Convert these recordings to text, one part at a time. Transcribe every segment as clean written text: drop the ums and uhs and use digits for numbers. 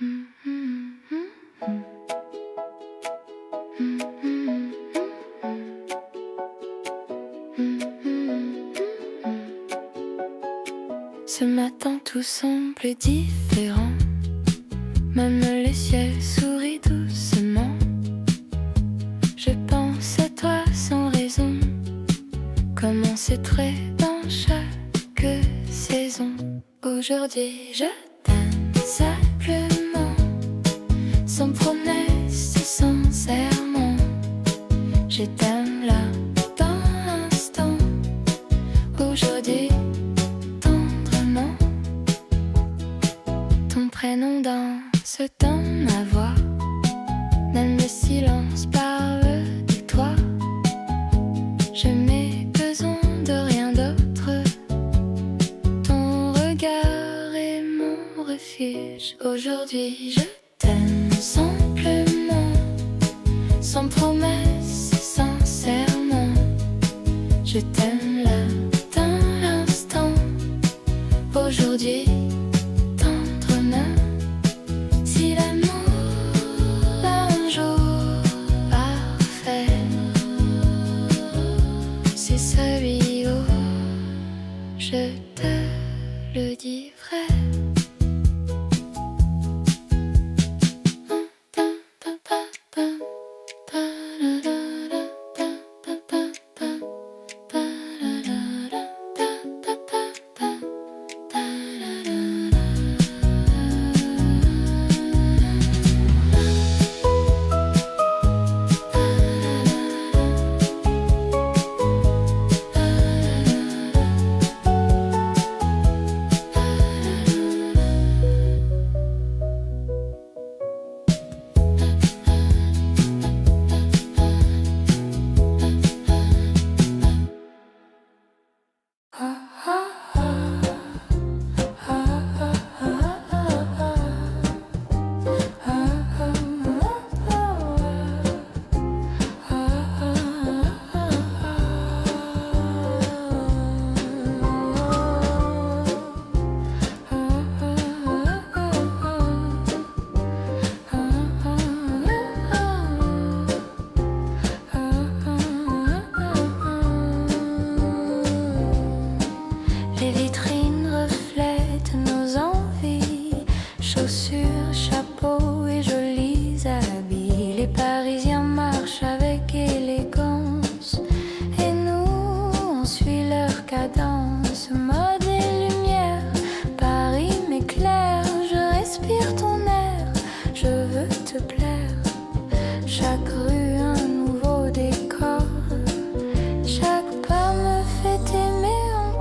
Ce matin tout semble différent, même le ciel sourit doucement. Je pense à toi sans raison, comment c'est vrai dans chaque saison. Aujourd'hui je t'aime simplement, sans promesse, sans serment. Je t'aime là, dans l'instant, aujourd'hui tendrement. Ton prénom danse dans ma voix, même le silence parle de toi. Je n'ai besoin de rien d'autre, ton regard est mon refuge. Aujourd'hui je t'aime simplement, sans promesse, sans serment. Je t'aime là, dans l'instant, aujourd'hui tendrement. Si l'amour un jour parfait, c'est celui où je te le dis vrai. Les vitrines reflètent nos envies, chaussures, chapeaux et jolis habits. Les Parisiens marchent avec élégance et nous, on suit leur cadence. Mode et lumière, Paris m'éclaire. Je respire ton air, je veux te plaire. Chaque rue un nouveau décor, chaque pas me fait aimer encore.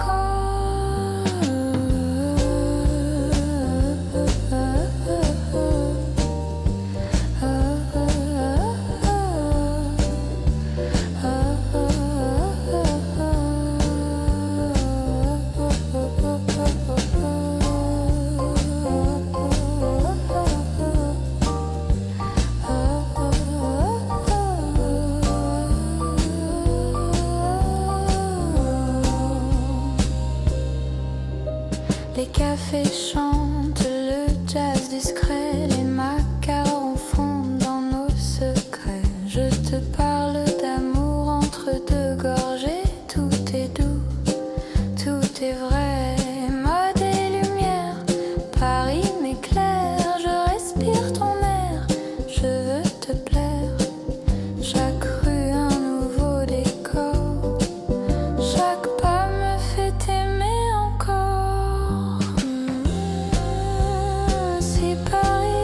Les cafés chantent le jazz discret, les macarons fondent dans nos secrets. Je te parle d'amour entre deux gorgées, tout est doux, tout est vrai. Mode et lumière, Paris m'éclaire. Je respire ton air, je veux te plaire. Chaque rue un nouveau décor, chaque pas me fait aimer encore. Si Paris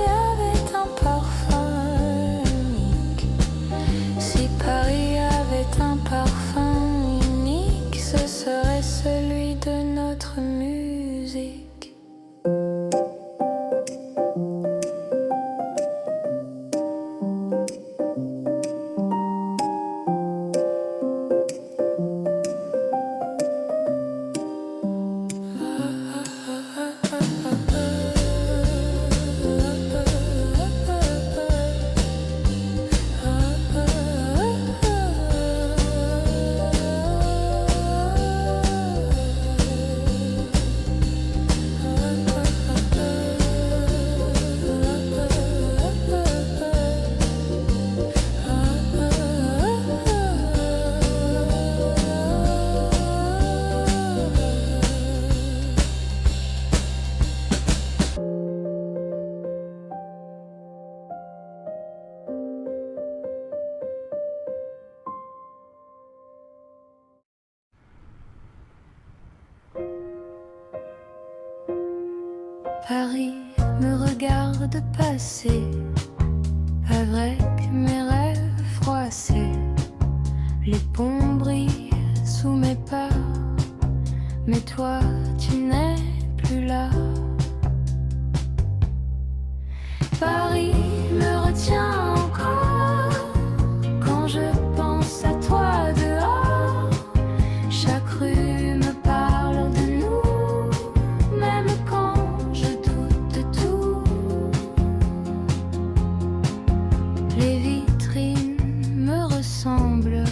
Paris me regarde passer avec mes rêves froissés. Les ponts brillent sous mes pas, mais toi tu n'es plus là. Paris me retient encore quand je pense à toi dehors. Chaque rue me parle de nous, même quand je doute de tout. Les vitrines me ressemblent,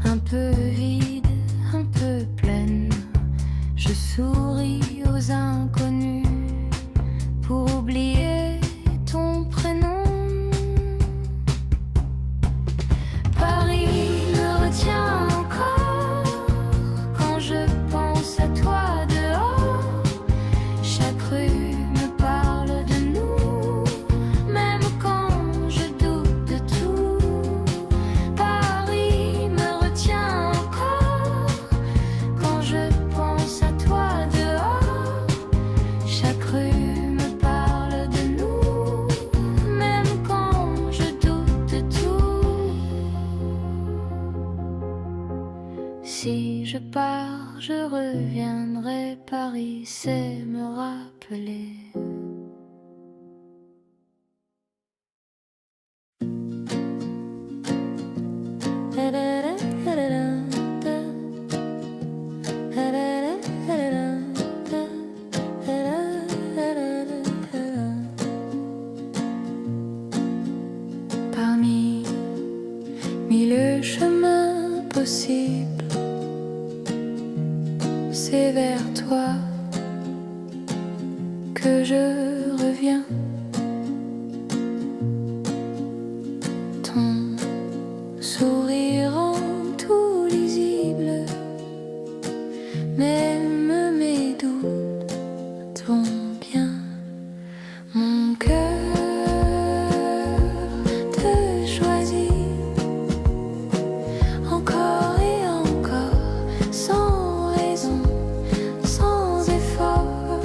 un peu vides, un peu pleines. Je souris aux inconnus pour oublier ton prénom. Paris me retient encore quand je pense à toi dehors. Chaque rue me parle de nous, même quand je doute de tout. Paris me retient encore quand je pense à toi dehors. Chaque rue me parle de nous, même quand je doute de tout. Si je pars, je reviendrai. Paris, c'est me rappeler. Parmi mille chemins possibles, c'est vers toi que je reviens. Ton sourire rend tout lisible, même mes doutes vont bien. Mon cœur te choisit encore et encore, sans raison, sans effort,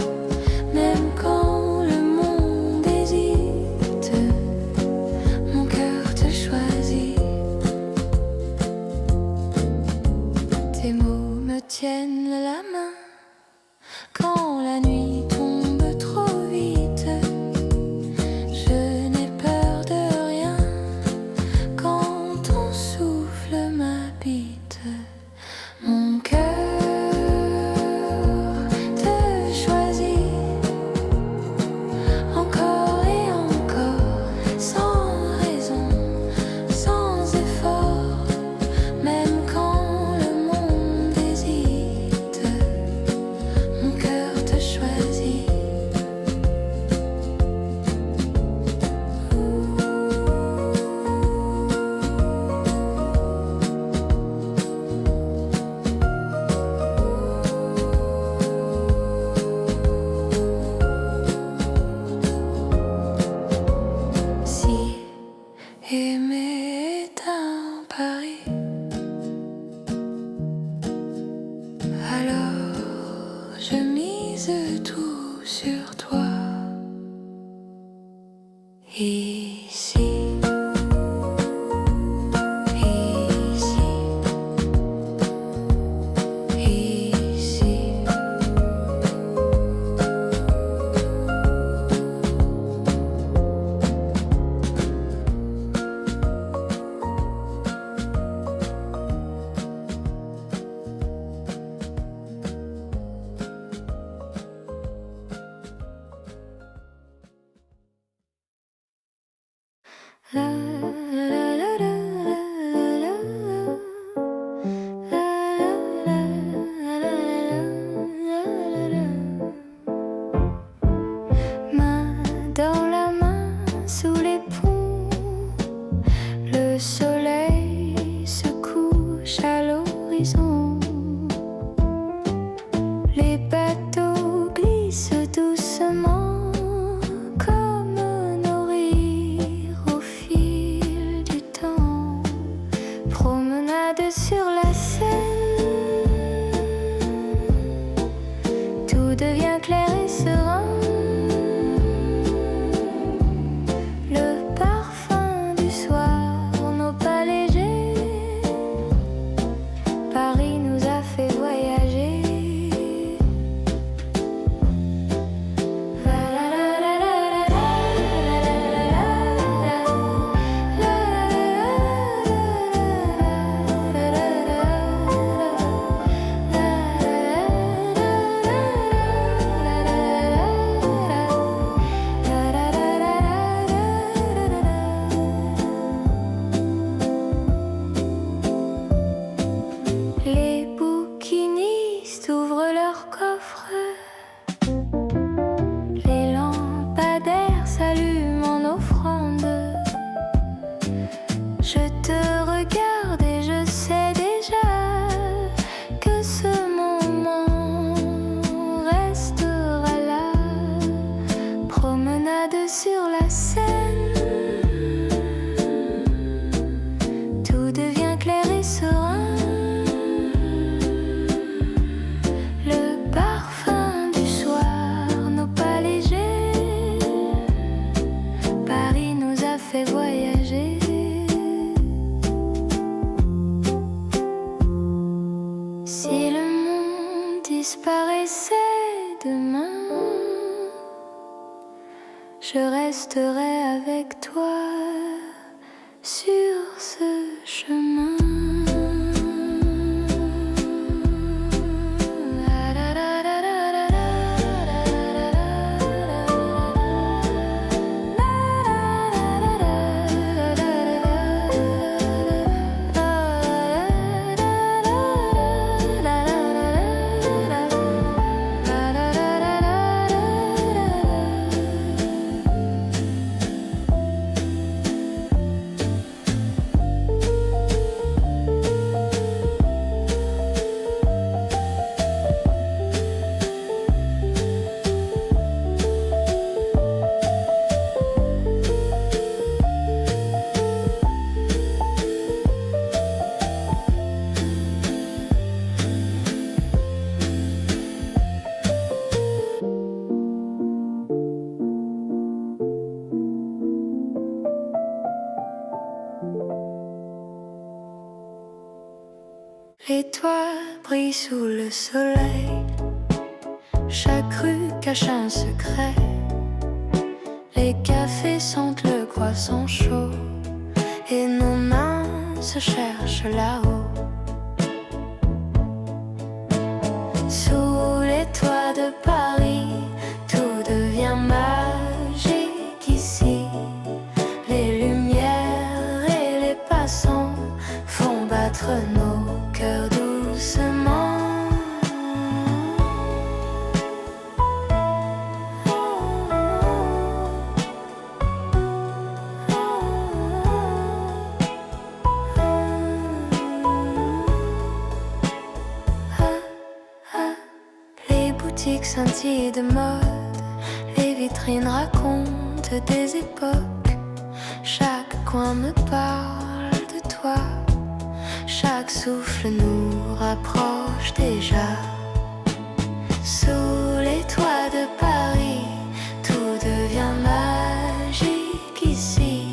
même quand le monde hésite. Mon cœur te choisit. Tes mots me tiennent la main quand la nuit tombe trop vite. Je n'ai peur de rien quand ton souffle m'habite. Mon cœur te choisit encore et encore, sans raison, sans effort, même quand le monde hésite. Mon cœur te choisit. Si aimer est un pari, alors je mise tout sur toi. Ici, ici, ici. La la la la la main dans la main sous les ponts, le soleil se couche à l'horizon. Les bateaux glissent doucement comme nos rires au fil du temps. Promenade sur la Seine, tout devient clair et serein. promenade sur la Seine. Tout devient clair et serein. Le parfum du soir, nos pas légers. Paris nous a fait voyager. Si le monde disparaissait demain, je resterai avec toi sur ce chemin. Les toits brillent sous le soleil. Chaque rue cache un secret. Les cafés sentent le croissant chaud et nos mains se cherchent là-haut. Sous les toits de Paris, tout devient magique ici. Les lumières et les passants font battre nos cœur doucement. Les boutiques scintillent de mode, les vitrines racontent des époques. Chaque coin me parle de toi. Chaque souffle nous rapproche déjà. Sous les toits de Paris, tout devient magique ici.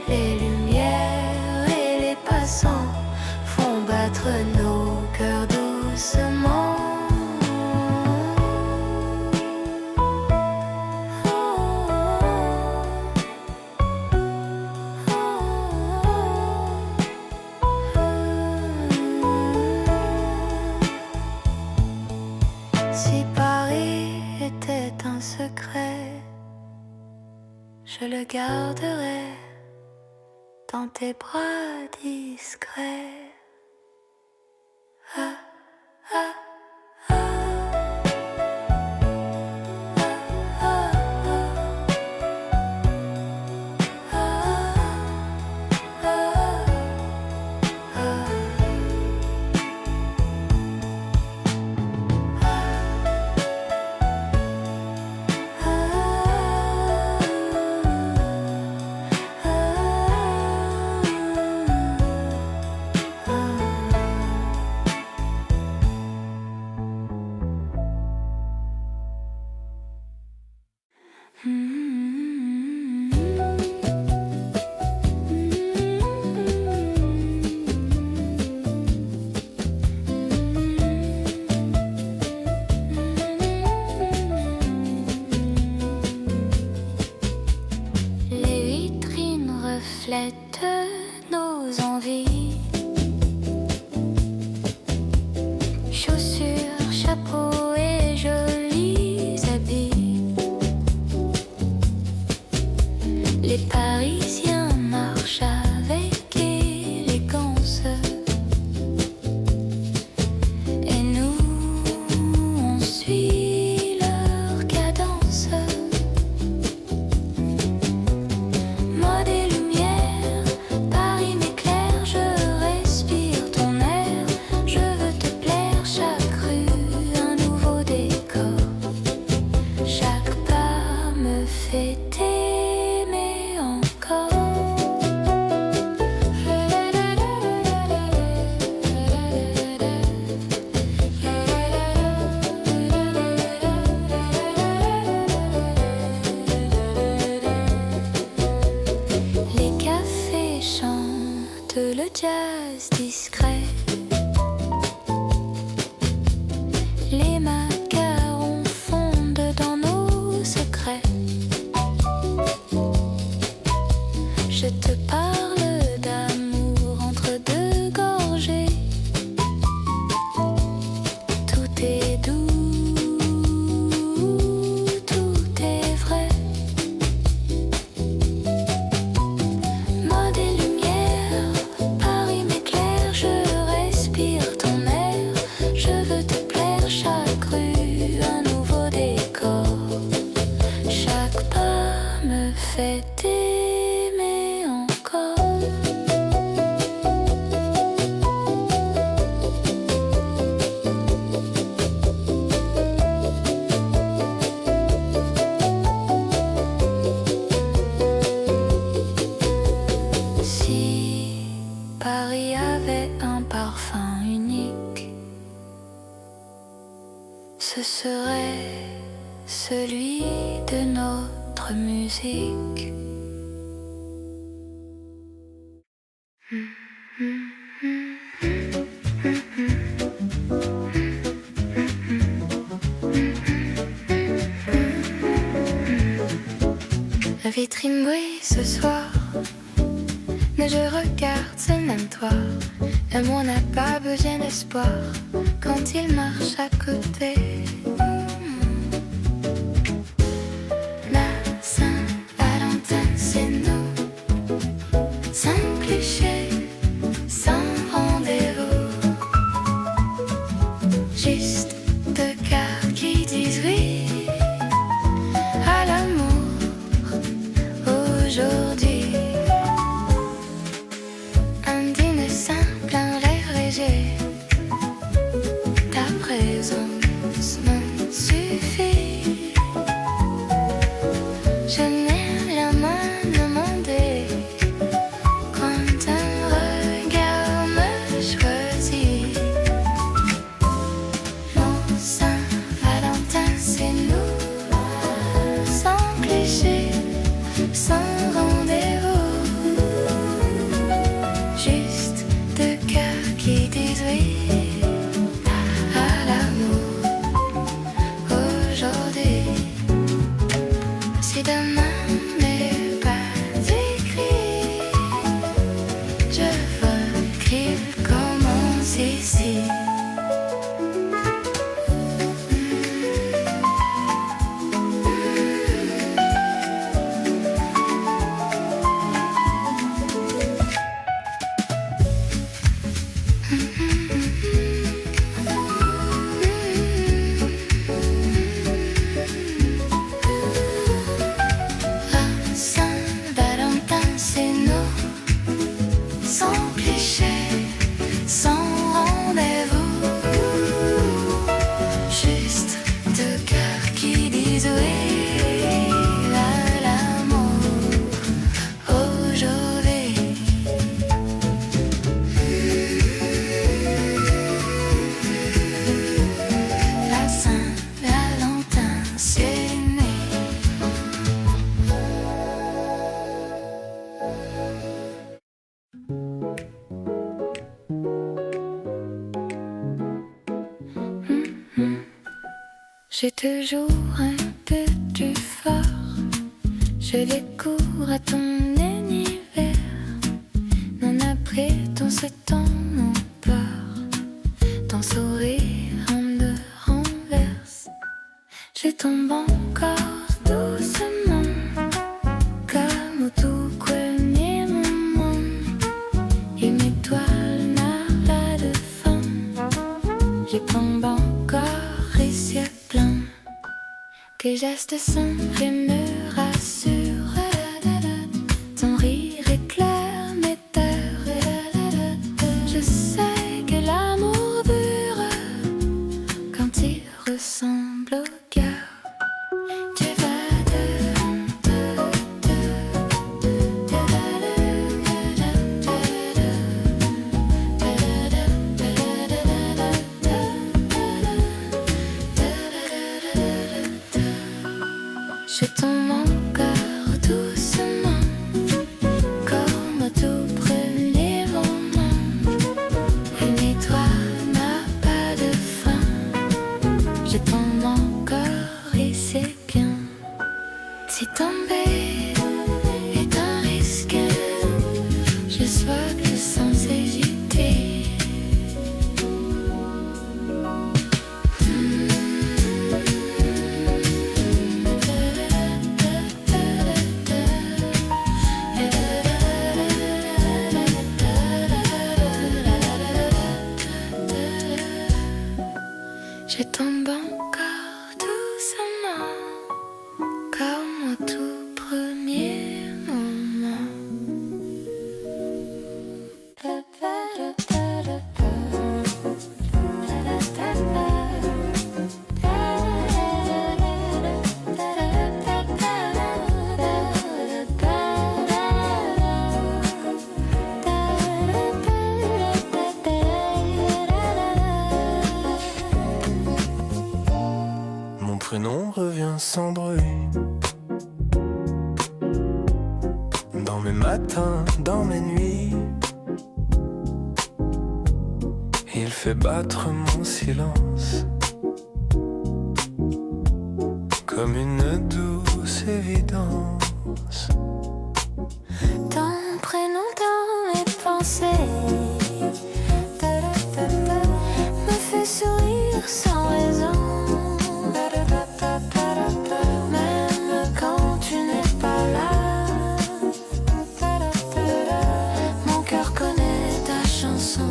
Les lumières et les passants font battre nos cœurs doucement. Si Paris était un secret, je le garderai dans tes bras discrets. Ah, ah, ah. Ah, ah, ah. Ah, ah. Les vitrines reflètent nos envies. Chaussures, chapeaux et jolis habits. Les Parisiens marchent avec élégance. Et nous, on suit leur cadence. Mode et lumière, Paris m'éclaire, je respire ton air. Je veux te plaire, chaque rue, un nouveau décor. Chaque pas me fait t'aimer encore. Les cafés chantent le jazz discret. Les macarons fondent dans nos secrets. Je te parle d'amour entre deux gorgées. Tout est doux, tout est vrai. Mode et lumière, Paris m'éclaire, je respire ton air. Je veux te plaire, chaque rue un nouveau décor. Chaque pas me fait t'aimer encore. Si Paris avait un parfum unique, ce serait celui de notre musique. La vitrine brille ce soir, mais je regarde ce même toit. L'amour n'a pas besoin d'espoir quand il marche à côté. La Saint-Valentin, c'est nous, sans cliché, sans rendez-vous. Juste deux cœurs qui disent oui à l'amour aujourd'hui. Un dîner simple, un rêve léger. Ta présence me suffit. Je n'ai rien à demander quand un regard me choisit. Mon Saint-Valentin, c'est nous, sans cliché, sans rendez-vous. Juste deux cœurs qui disent oui à l'amour aujourd'hui. Si demain n'est pas écrit, je veux qu'il commence ici. La Saint-Valentin, c'est nous, sans cliché, sans rendez-vous. Juste deux cœurs qui disent oui à l'amour aujourd'hui. La Saint-Valentin, c'est né. J'ai toujours un peu du fort. Je les cours à ton univers. Non, après ton ce temps, mon peur. Ton sourire me renverse. Je tombe encore doucement, comme au tout premier moment. Et mes toiles n'ont pas de fin. Je tombe encore les yeux pleins. Tes gestes simples et me rassurent. Ton rire éclaire mes terres. Je sais que l'amour dure quand il ressemble au cœur. Tu vas de Dans mes matins, dans mes nuits, il fait battre mon silence comme une douce évidence. Ton prénom dans mes pensées me fait sourire sans raison. Même quand tu n'es pas là, mon cœur connaît ta chanson.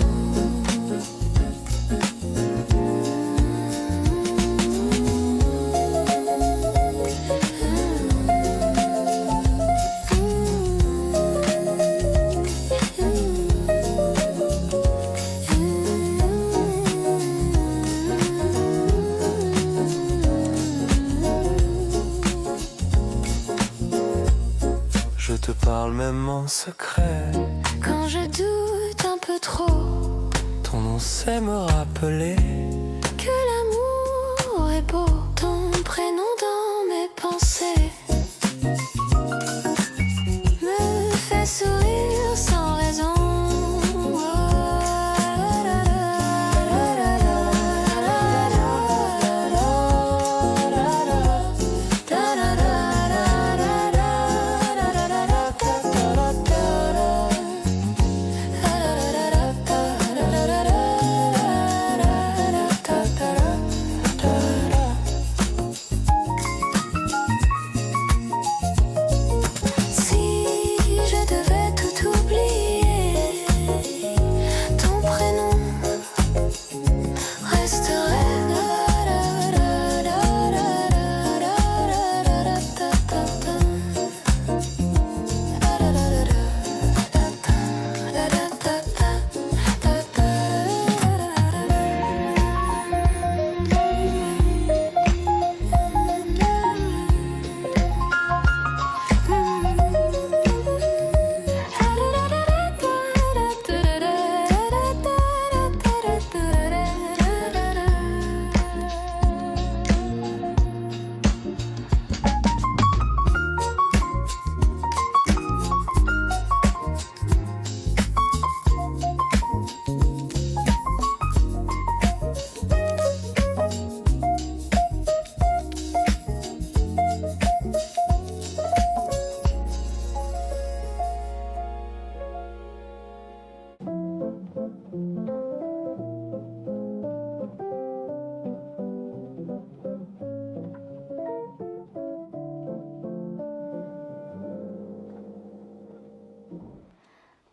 Je te parle même en secret. Quand je doute un peu trop, Ton nom sait me rappeler que l'amour est beau. Ton prénom dans mes pensées me fait sourire sans raison. Si je devais tout oublier, ton prénom resterait.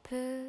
Peu